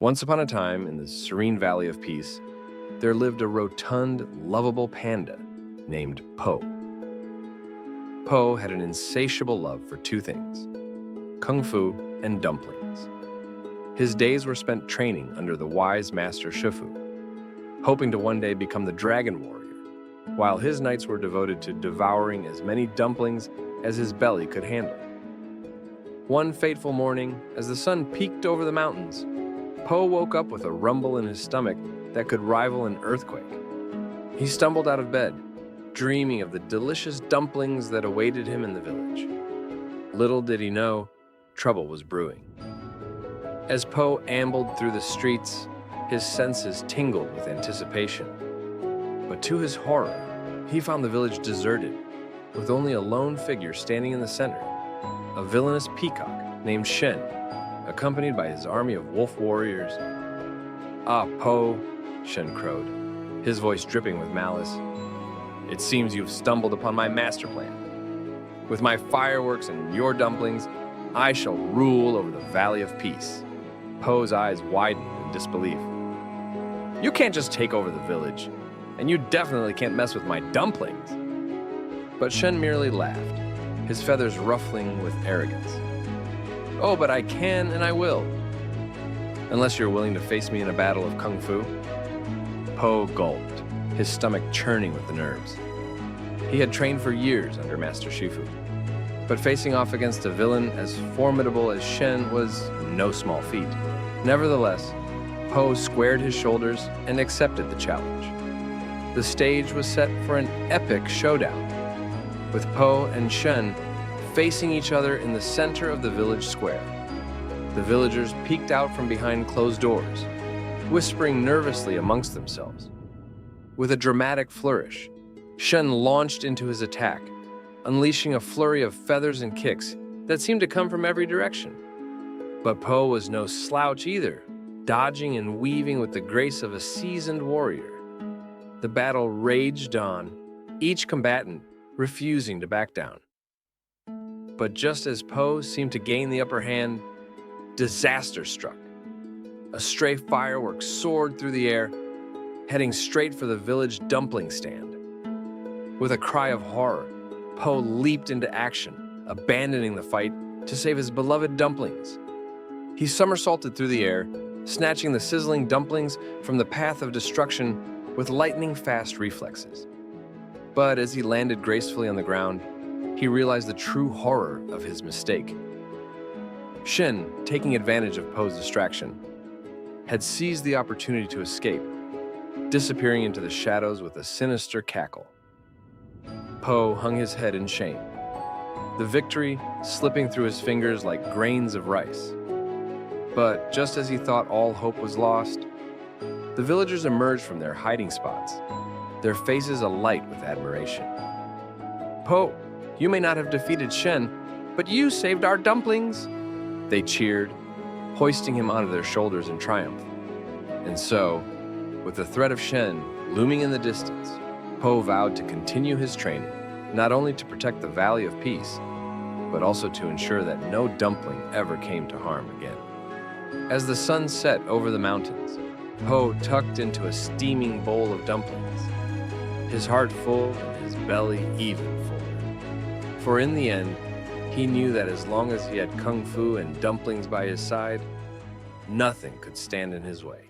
Once upon a time, in the serene Valley of Peace, there lived a rotund, lovable panda named Po. Po had an insatiable love for two things: kung fu and dumplings. His days were spent training under the wise master Shifu, hoping to one day become the dragon warrior, while his nights were devoted to devouring as many dumplings as his belly could handle. One fateful morning, as the sun peeked over the mountains, Po woke up with a rumble in his stomach that could rival an earthquake. He stumbled out of bed, dreaming of the delicious dumplings that awaited him in the village. Little did he know, trouble was brewing. As Po ambled through the streets, his senses tingled with anticipation. But to his horror, he found the village deserted, with only a lone figure standing in the center, a villainous peacock named Shen, accompanied by his army of wolf warriors. "Ah, Po," Shen crowed, his voice dripping with malice. "It seems you've stumbled upon my master plan. With my fireworks and your dumplings, I shall rule over the Valley of Peace." Po's eyes widened in disbelief. "You can't just take over the village, and you definitely can't mess with my dumplings." But Shen merely laughed, his feathers ruffling with arrogance. "Oh, but I can and I will. Unless you're willing to face me in a battle of kung fu." Po gulped, his stomach churning with the nerves. He had trained for years under Master Shifu, but facing off against a villain as formidable as Shen was no small feat. Nevertheless, Po squared his shoulders and accepted the challenge. The stage was set for an epic showdown, with Po and Shen facing each other in the center of the village square. The villagers peeked out from behind closed doors, whispering nervously amongst themselves. With a dramatic flourish, Shen launched into his attack, unleashing a flurry of feathers and kicks that seemed to come from every direction. But Po was no slouch either, dodging and weaving with the grace of a seasoned warrior. The battle raged on, each combatant refusing to back down. But just as Po seemed to gain the upper hand, disaster struck. A stray firework soared through the air, heading straight for the village dumpling stand. With a cry of horror, Po leaped into action, abandoning the fight to save his beloved dumplings. He somersaulted through the air, snatching the sizzling dumplings from the path of destruction with lightning-fast reflexes. But as he landed gracefully on the ground, he realized the true horror of his mistake. Shen, taking advantage of Po's distraction, had seized the opportunity to escape, disappearing into the shadows with a sinister cackle. Po hung his head in shame, the victory slipping through his fingers like grains of rice. But just as he thought all hope was lost, the villagers emerged from their hiding spots, their faces alight with admiration. "Po, you may not have defeated Shen, but you saved our dumplings!" They cheered, hoisting him onto their shoulders in triumph. And so, with the threat of Shen looming in the distance, Po vowed to continue his training, not only to protect the Valley of Peace, but also to ensure that no dumpling ever came to harm again. As the sun set over the mountains, Po tucked into a steaming bowl of dumplings, his heart full and his belly even fuller. For in the end, he knew that as long as he had kung fu and dumplings by his side, nothing could stand in his way.